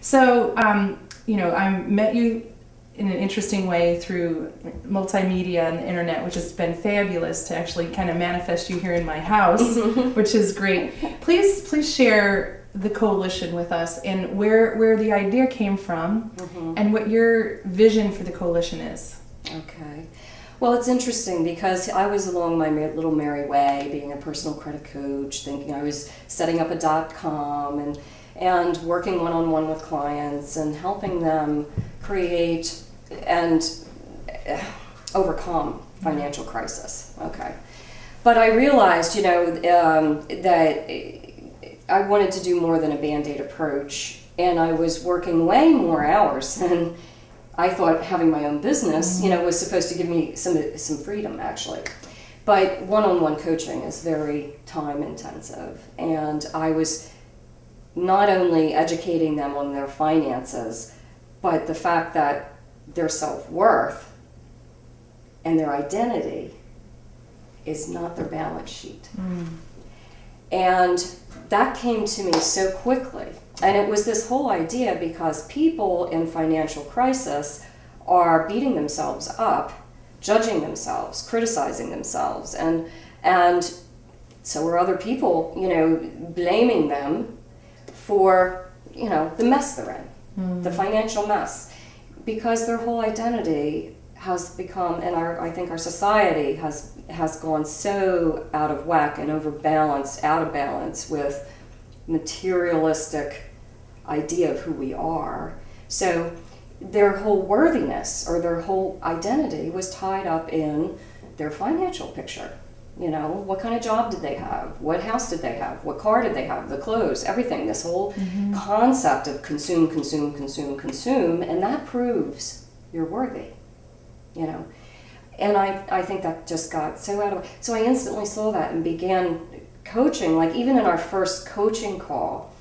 So, I met you in an interesting way through multimedia and the internet, which has been fabulous to actually kind of manifest you here in my house, which is great. Please share the coalition with us and where the idea came from and what your vision for the coalition is. Okay. Well, it's interesting because I was along my little merry way, being a personal credit coach, thinking I was setting up a .com and working one-on-one with clients and helping them create and overcome financial crisis. Okay. But I realized, that I wanted to do more than a Band-Aid approach, and I was working way more hours than I thought having my own business, was supposed to give me some freedom, actually. But one-on-one coaching is very time intensive, and I was not only educating them on their finances, but the fact that their self-worth and their identity is not their balance sheet. And that came to me so quickly. And it was this whole idea because people in financial crisis are beating themselves up, judging themselves, criticizing themselves, and so are other people, blaming them for, the mess they're in, the financial mess, because their whole identity has become, and I think our society has gone so out of whack and out of balance with materialistic idea of who we are. So their whole worthiness or their whole identity was tied up in their financial picture. What kind of job did they have? What house did they have? What car did they have? The clothes, everything. This whole concept of consume, and that proves you're worthy, And I think that just got so out of. So I instantly saw that and began coaching. Like even in our first coaching call,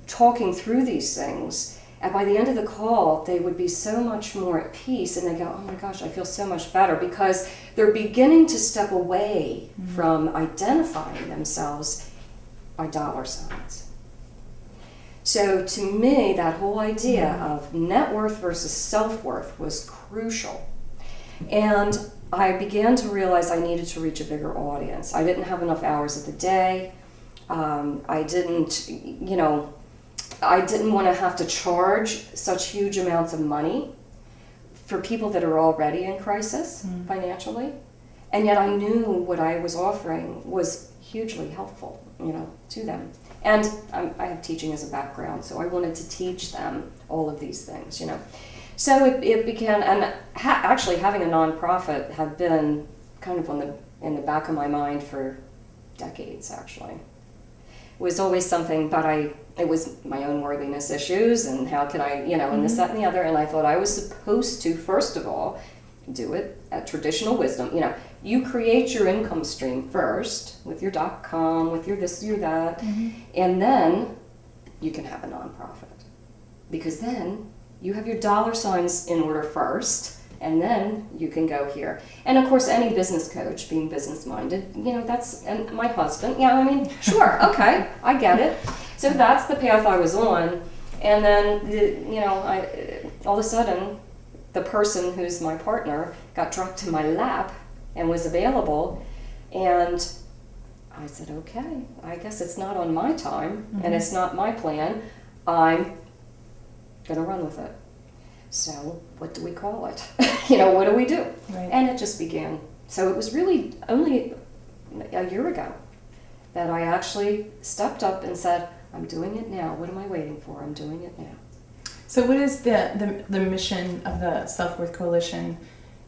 talking through these things. And by the end of the call, they would be so much more at peace, and they go, "Oh my gosh, I feel so much better," because they're beginning to step away from identifying themselves by dollar signs. So to me, that whole idea of net worth versus self-worth was crucial. And I began to realize I needed to reach a bigger audience. I didn't have enough hours of the day. I didn't want to have to charge such huge amounts of money for people that are already in crisis financially. And yet I knew what I was offering was hugely helpful, to them. And I have teaching as a background, so I wanted to teach them all of these things, So it began, and actually having a nonprofit had been kind of in the back of my mind for decades, actually. It was always something, but it was my own worthiness issues, and how could I, and this, that, and the other, and I thought I was supposed to, first of all, do it at traditional wisdom. You create your income stream first with your .com, with your this, your that, and then you can have a nonprofit. Because then you have your dollar signs in order first, and then you can go here. And of course, any business coach, being business-minded, and my husband, sure, okay, I get it. So that's the path I was on. And then, all of a sudden, the person who's my partner got dropped in my lap and was available. And I said, okay, I guess it's not on my time, and it's not my plan. I'm going to run with it. So what do we call it? What do we do? Right. And it just began. So it was really only a year ago that I actually stepped up and said, I'm doing it now. What am I waiting for? I'm doing it now. So what is the mission of the Self-Worth Coalition,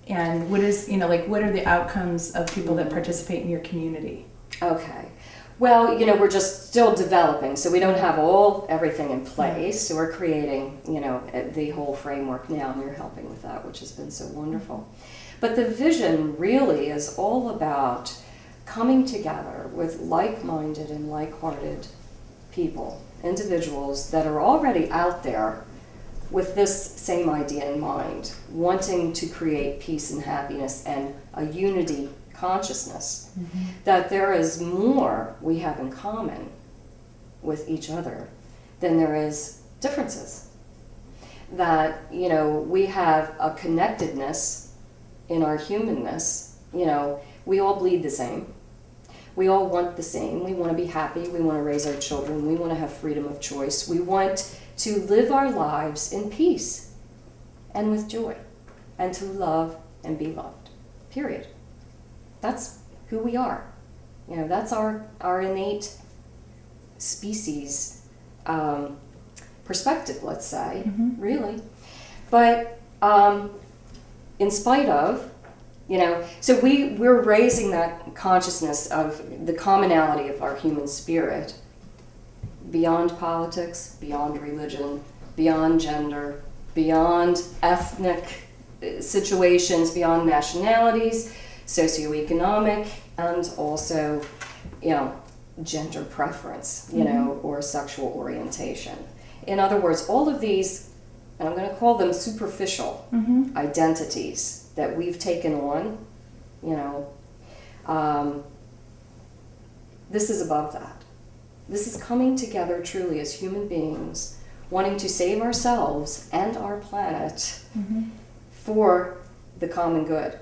and what is, what are the outcomes of people that participate in your community? Okay. Well, we're just still developing, so we don't have everything in place. So we're creating, the whole framework now, and you're helping with that, which has been so wonderful. But the vision really is all about coming together with like-minded and like-hearted people, individuals that are already out there with this same idea in mind, wanting to create peace and happiness and a unity consciousness, that there is more we have in common with each other than there is differences. That, you know, we have a connectedness in our humanness. You know, we all bleed the same. We all want the same. We want to be happy. We want to raise our children. We want to have freedom of choice. We want to live our lives in peace and with joy, and to love and be loved, period. That's who we are. You know, that's our innate species perspective, let's say, really. But in spite of, you know, so we're raising that consciousness of the commonality of our human spirit beyond politics, beyond religion, beyond gender, beyond ethnic situations, beyond nationalities, socioeconomic, and also, you know, gender preference, you know, or sexual orientation. In other words, all of these, and I'm going to call them superficial identities that we've taken on, you know, this is above that. This is coming together truly as human beings, wanting to save ourselves and our planet for the common good,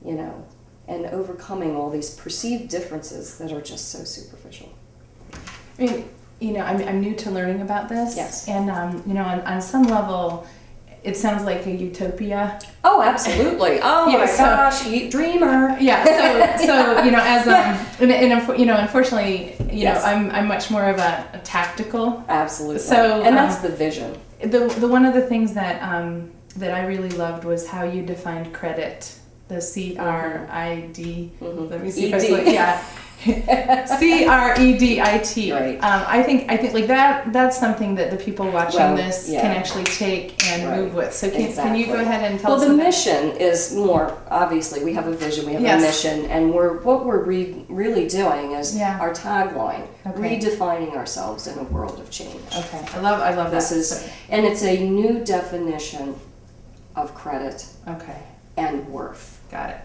you know, and overcoming all these perceived differences that are just so superficial. I mean, you know, I'm new to learning about this. Yes. And, you know, on some level, it sounds like a utopia. Oh, absolutely. Oh Yeah, my so- gosh, dreamer. Yeah. So you know, as and you know, unfortunately, you Yes. know, I'm much more of a tactical. Absolutely. So, and that's the vision. The one of the things that that I really loved was how you defined credit. The CRID. Let me see if I ED. spell it. Yeah. CREDIT. Right. I think like that's something that the people watching Well, this yeah. can actually take and Right. move with. So can you Exactly. go ahead and tell Well, us the about mission is more, obviously, we have a vision, we have Yes. a mission, and what we're really doing is Yeah. our tagline, Okay. redefining ourselves in a world of change. Okay, I love This that. is, and it's a new definition of credit Okay, and worth. got it.